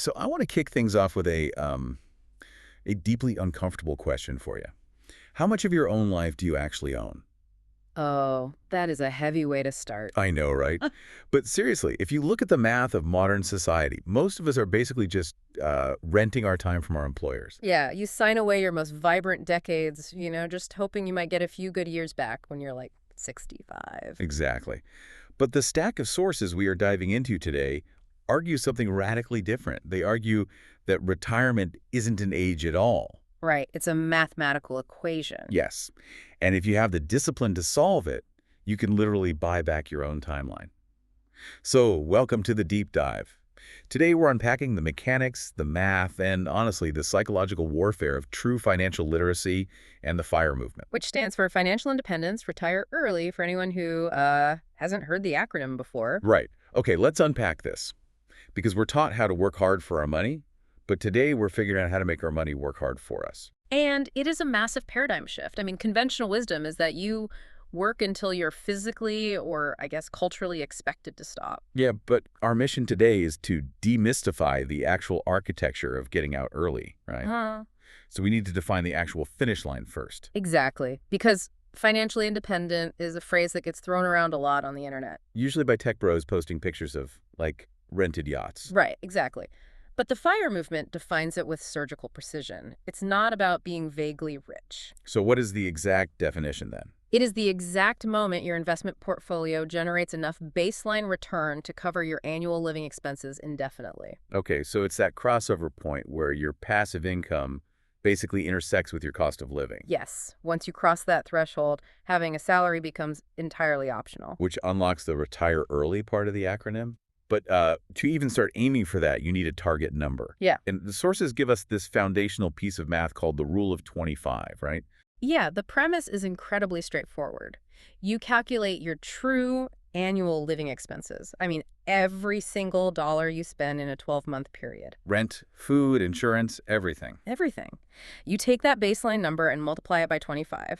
So I want to kick things off with a deeply uncomfortable question for you. How much of your own life do you actually own? Oh, that is a heavy way to start. I know, right? But seriously, if you look at the math of modern society, most of us are basically just renting our time from our employers. Yeah, you sign away your most vibrant decades, just hoping you might get a few good years back when you're like 65. Exactly. But the stack of sources we are diving into today argue something radically different. They argue that retirement isn't an age at all. Right, it's a mathematical equation. Yes. And if you have the discipline to solve it, you can literally buy back your own timeline. So, welcome to the deep dive. Today we're unpacking the mechanics, the math, and honestly, the psychological warfare of true financial literacy and the FIRE movement. Which stands for Financial Independence, Retire Early, for anyone who hasn't heard the acronym before. Right. Okay, let's unpack this. Because we're taught how to work hard for our money, but today we're figuring out how to make our money work hard for us. And it is a massive paradigm shift. I mean, conventional wisdom is that you work until you're physically or, I guess, culturally expected to stop. Yeah, but our mission today is to demystify the actual architecture of getting out early, right? Huh. So we need to define the actual finish line first. Exactly. Because financially independent is a phrase that gets thrown around a lot on the internet. Usually by tech bros posting pictures of, like, rented yachts. Right, exactly. But the FIRE movement defines it with surgical precision. It's not about being vaguely rich. So what is the exact definition then? It is the exact moment your investment portfolio generates enough baseline return to cover your annual living expenses indefinitely. Okay, so it's that crossover point where your passive income basically intersects with your cost of living, Yes, once you cross that threshold, having a salary becomes entirely optional. which unlocks the retire early part of the acronym. But to even start aiming for that, you need a target number. Yeah. And the sources give us this foundational piece of math called the rule of 25, right? Yeah, the premise is incredibly straightforward. You calculate your true annual living expenses. I mean, every single dollar you spend in a 12-month period. Rent, food, insurance, everything. Everything. You take that baseline number and multiply it by 25.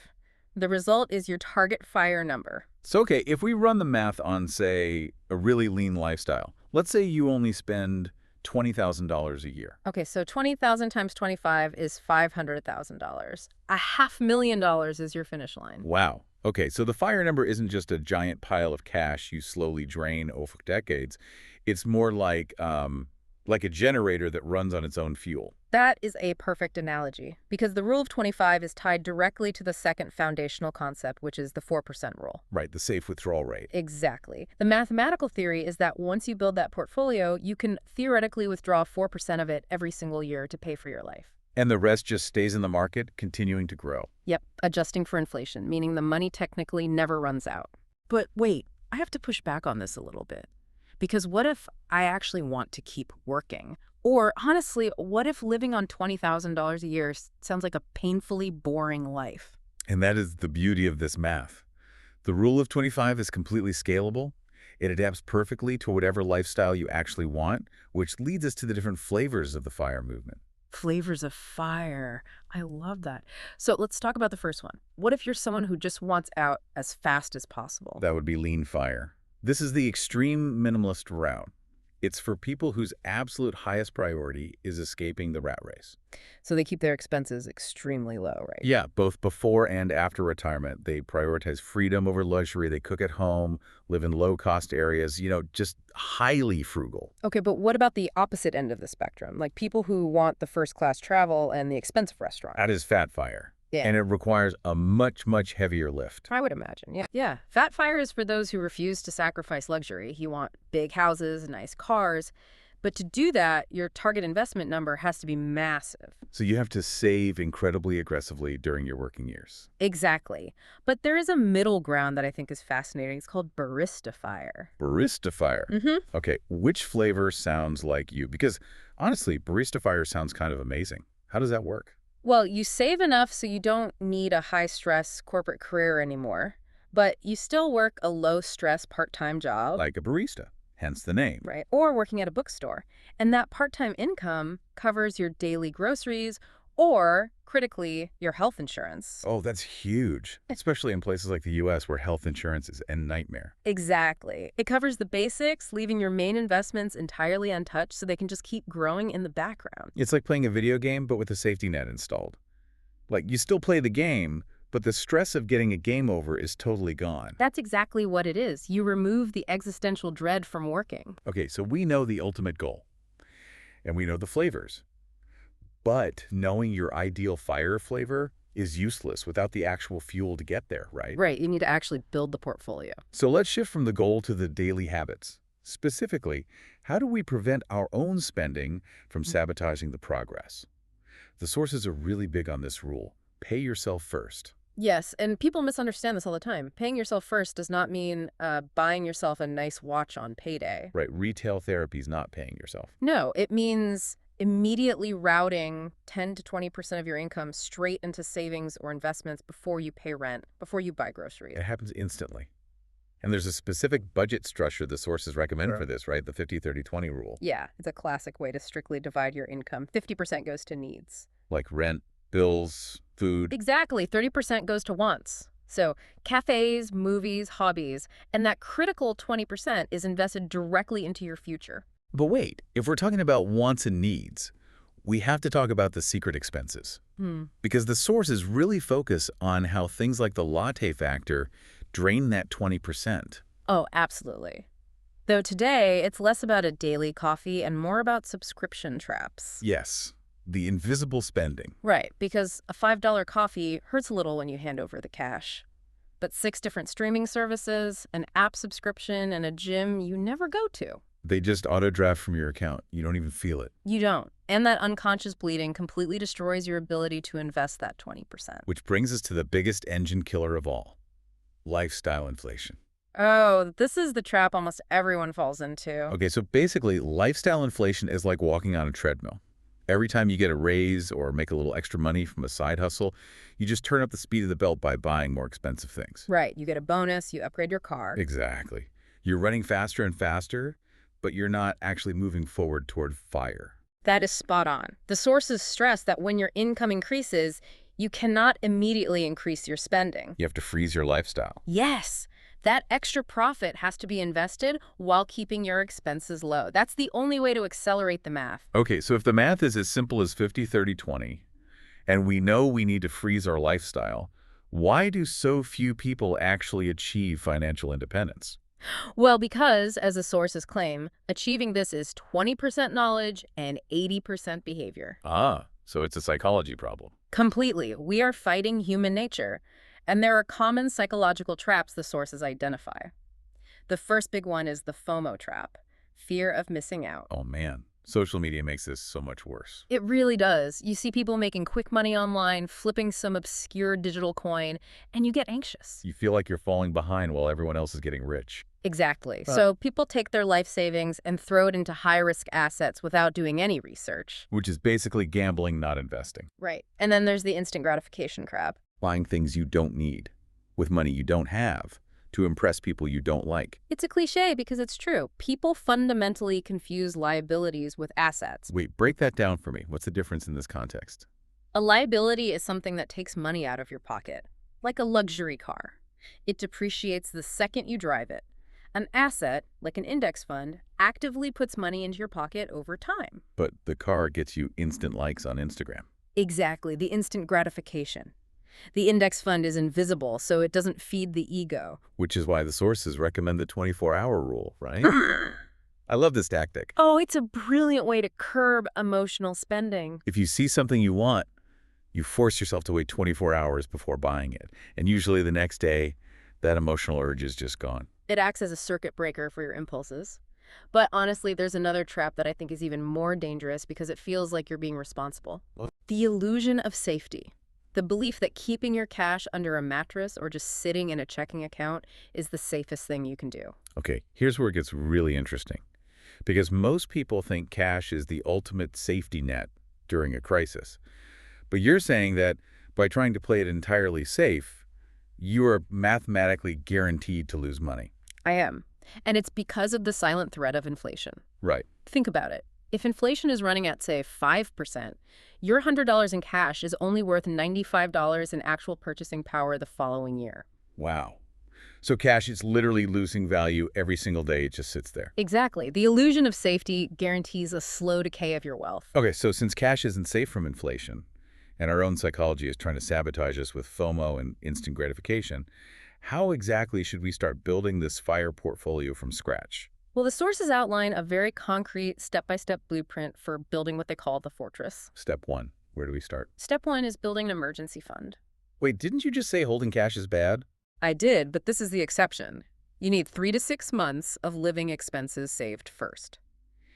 The result is your target FIRE number. So, okay, if we run the math on, say, a really lean lifestyle, let's say you only spend $20,000 a year. Okay, so 20,000 times 25 is $500,000. $500,000 is your finish line. Wow. Okay, so the FIRE number isn't just a giant pile of cash you slowly drain over decades. It's more like a generator that runs on its own fuel. That is a perfect analogy, because the rule of 25 is tied directly to the second foundational concept, which is the 4% rule. Right, the safe withdrawal rate. Exactly. The mathematical theory is that once you build that portfolio, you can theoretically withdraw 4% of it every single year to pay for your life. And the rest just stays in the market, continuing to grow. Yep, adjusting for inflation, meaning the money technically never runs out. But wait, I have to push back on this a little bit. Because what if I actually want to keep working? Or honestly, what if living on $20,000 a year sounds like a painfully boring life? And that is the beauty of this math. The rule of 25 is completely scalable. It adapts perfectly to whatever lifestyle you actually want, which leads us to the different flavors of the FIRE movement. Flavors of FIRE. I love that. So let's talk about the first one. What if you're someone who just wants out as fast as possible? That would be lean FIRE. This is the extreme minimalist route. It's for people whose absolute highest priority is escaping the rat race. So they keep their expenses extremely low, right? Yeah, both before and after retirement, they prioritize freedom over luxury. They cook at home, live in low-cost areas, just highly frugal. Okay, but what about the opposite end of the spectrum? Like people who want the first-class travel and the expensive restaurant? That is fat FIRE. Yeah. And it requires a much, much heavier lift. I would imagine, yeah. Yeah, fat FIRE is for those who refuse to sacrifice luxury. You want big houses, nice cars. But to do that, your target investment number has to be massive. So you have to save incredibly aggressively during your working years. Exactly. But there is a middle ground that I think is fascinating. It's called barista FIRE. Barista FIRE. Mm-hmm. Okay, which flavor sounds like you? Because honestly, barista FIRE sounds kind of amazing. How does that work? Well, you save enough so you don't need a high-stress corporate career anymore, but you still work a low-stress part-time job. Like a barista, hence the name. Right, or working at a bookstore. And that part-time income covers your daily groceries Or, critically, your health insurance. Oh, that's huge, especially in places like the US where health insurance is a nightmare. Exactly. It covers the basics, leaving your main investments entirely untouched so they can just keep growing in the background. It's like playing a video game, but with a safety net installed. Like, you still play the game, but the stress of getting a game over is totally gone. That's exactly what it is. You remove the existential dread from working. Okay, so we know the ultimate goal, and we know the flavors. But knowing your ideal fire flavor is useless without the actual fuel to get there, right? Right, you need to actually build the portfolio. So let's shift from the goal to the daily habits. Specifically, how do we prevent our own spending from sabotaging the progress? The sources are really big on this rule. Pay yourself first. Yes, and people misunderstand this all the time. Paying yourself first does not mean buying yourself a nice watch on payday. Right, retail therapy is not paying yourself. No, it means immediately routing 10 to 20% of your income straight into savings or investments before you pay rent, before you buy groceries. It happens instantly. And there's a specific budget structure the sources recommend for this, right? The 50-30-20 rule. Yeah, it's a classic way to strictly divide your income. 50% goes to needs. Like rent, bills, food. Exactly, 30% goes to wants. So cafes, movies, hobbies, and that critical 20% is invested directly into your future. But wait, if we're talking about wants and needs, we have to talk about the secret expenses. Because the sources really focus on how things like the latte factor drain that 20%. Oh, absolutely. Though today, it's less about a daily coffee and more about subscription traps. Yes, the invisible spending. Right, because a $5 coffee hurts a little when you hand over the cash. But 6 different streaming services, an app subscription, and a gym you never go to. They just auto-draft from your account. You don't even feel it. You don't. And that unconscious bleeding completely destroys your ability to invest that 20%. Which brings us to the biggest engine killer of all, lifestyle inflation. Oh, this is the trap almost everyone falls into. Okay, so basically, lifestyle inflation is like walking on a treadmill. Every time you get a raise or make a little extra money from a side hustle, you just turn up the speed of the belt by buying more expensive things. Right, you get a bonus, you upgrade your car. Exactly. You're running faster and faster, but you're not actually moving forward toward fire. That is spot on. The sources stress that when your income increases, you cannot immediately increase your spending. You have to freeze your lifestyle. Yes, that extra profit has to be invested while keeping your expenses low. That's the only way to accelerate the math. Okay, so if the math is as simple as 50-30-20, and we know we need to freeze our lifestyle, why do so few people actually achieve financial independence? Well, because, as the sources claim, achieving this is 20% knowledge and 80% behavior. Ah, so it's a psychology problem. Completely. We are fighting human nature. And there are common psychological traps the sources identify. The first big one is the FOMO trap, fear of missing out. Oh man, social media makes this so much worse. It really does. You see people making quick money online, flipping some obscure digital coin, and you get anxious. You feel like you're falling behind while everyone else is getting rich. Exactly. So people take their life savings and throw it into high-risk assets without doing any research. Which is basically gambling, not investing. Right. And then there's the instant gratification trap. Buying things you don't need, with money you don't have, to impress people you don't like. It's a cliche because it's true. People fundamentally confuse liabilities with assets. Wait, break that down for me. What's the difference in this context? A liability is something that takes money out of your pocket, like a luxury car. It depreciates the second you drive it. An asset, like an index fund, actively puts money into your pocket over time. But the car gets you instant likes on Instagram. Exactly, the instant gratification. The index fund is invisible, so it doesn't feed the ego. Which is why the sources recommend the 24-hour rule, right? I love this tactic. Oh, it's a brilliant way to curb emotional spending. If you see something you want, you force yourself to wait 24 hours before buying it. And usually the next day, that emotional urge is just gone. It acts as a circuit breaker for your impulses. But honestly, there's another trap that I think is even more dangerous because it feels like you're being responsible. What? The illusion of safety. The belief that keeping your cash under a mattress or just sitting in a checking account is the safest thing you can do. Okay, here's where it gets really interesting. Because most people think cash is the ultimate safety net during a crisis. But you're saying that by trying to play it entirely safe, you are mathematically guaranteed to lose money. I am. And it's because of the silent threat of inflation. Right. Think about it. If inflation is running at, say, 5%, your $100 in cash is only worth $95 in actual purchasing power the following year. Wow. So cash is literally losing value every single day. It just sits there. Exactly. The illusion of safety guarantees a slow decay of your wealth. Okay, so since cash isn't safe from inflation, and our own psychology is trying to sabotage us with FOMO and instant gratification, how exactly should we start building this FIRE portfolio from scratch? Well, the sources outline a very concrete step-by-step blueprint for building what they call the fortress. Step one, where do we start? Step one is building an emergency fund. Wait, didn't you just say holding cash is bad? I did, but this is the exception. You need 3 to 6 months of living expenses saved first.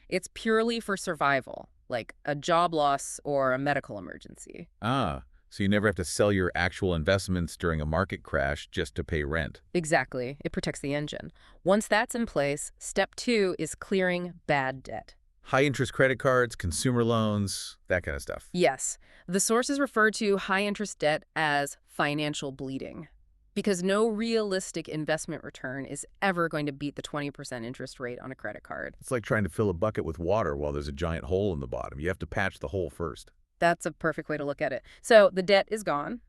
It's purely for survival, like a job loss or a medical emergency. Ah, so you never have to sell your actual investments during a market crash just to pay rent. Exactly. It protects the engine. Once that's in place, step 2 is clearing bad debt. High-interest credit cards, consumer loans, that kind of stuff. Yes, the sources refer to high-interest debt as financial bleeding, because no realistic investment return is ever going to beat the 20% interest rate on a credit card. It's like trying to fill a bucket with water while there's a giant hole in the bottom. You have to patch the hole first. That's a perfect way to look at it. So the debt is gone.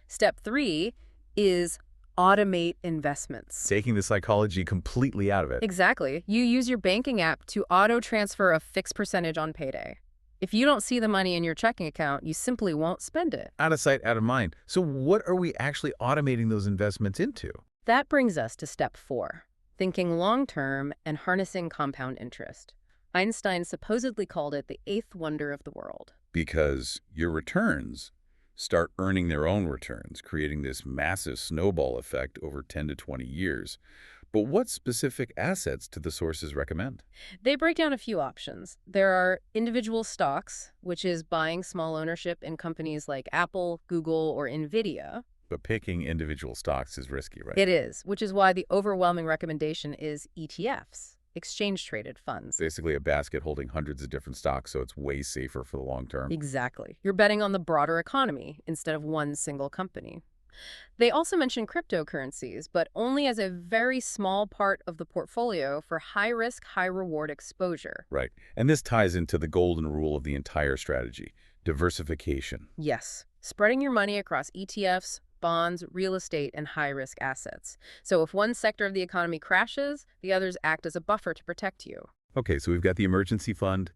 Step 3 is automate investments. Taking the psychology completely out of it. Exactly. You use your banking app to auto-transfer a fixed percentage on payday. If you don't see the money in your checking account, you simply won't spend it. Out of sight, out of mind. So what are we actually automating those investments into? That brings us to step 4, thinking long-term and harnessing compound interest. Einstein supposedly called it the 8th wonder of the world. Because your returns start earning their own returns, creating this massive snowball effect over 10 to 20 years. But what specific assets do the sources recommend? They break down a few options. There are individual stocks, which is buying small ownership in companies like Apple, Google, or Nvidia. But picking individual stocks is risky, right? It is, which is why the overwhelming recommendation is ETFs, exchange-traded funds. Basically a basket holding hundreds of different stocks, so it's way safer for the long term. Exactly. You're betting on the broader economy instead of one single company. They also mention cryptocurrencies, but only as a very small part of the portfolio for high-risk, high-reward exposure. Right. And this ties into the golden rule of the entire strategy, diversification. Yes, spreading your money across ETFs, bonds, real estate, and high-risk assets. So if one sector of the economy crashes, the others act as a buffer to protect you. Okay, so we've got the emergency fund,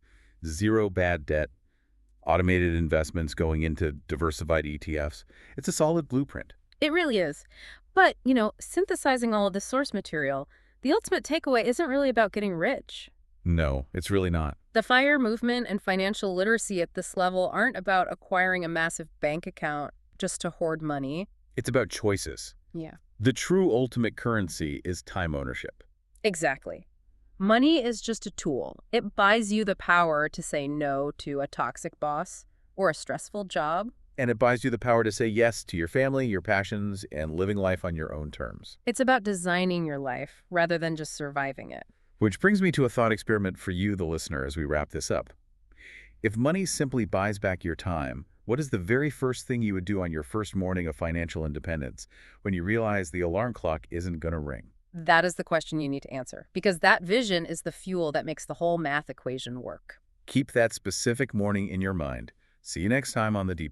zero bad debt, automated investments going into diversified ETFs. It's a solid blueprint. It really is. But, synthesizing all of this source material, the ultimate takeaway isn't really about getting rich. No, it's really not. The FIRE movement and financial literacy at this level aren't about acquiring a massive bank account just to hoard money. It's about choices. Yeah. The true ultimate currency is time ownership. Exactly. Money is just a tool. It buys you the power to say no to a toxic boss or a stressful job. And it buys you the power to say yes to your family, your passions, and living life on your own terms. It's about designing your life rather than just surviving it. Which brings me to a thought experiment for you, the listener, as we wrap this up. If money simply buys back your time, what is the very first thing you would do on your first morning of financial independence when you realize the alarm clock isn't going to ring? That is the question you need to answer, because that vision is the fuel that makes the whole math equation work. Keep that specific morning in your mind. See you next time on The Deep Dive.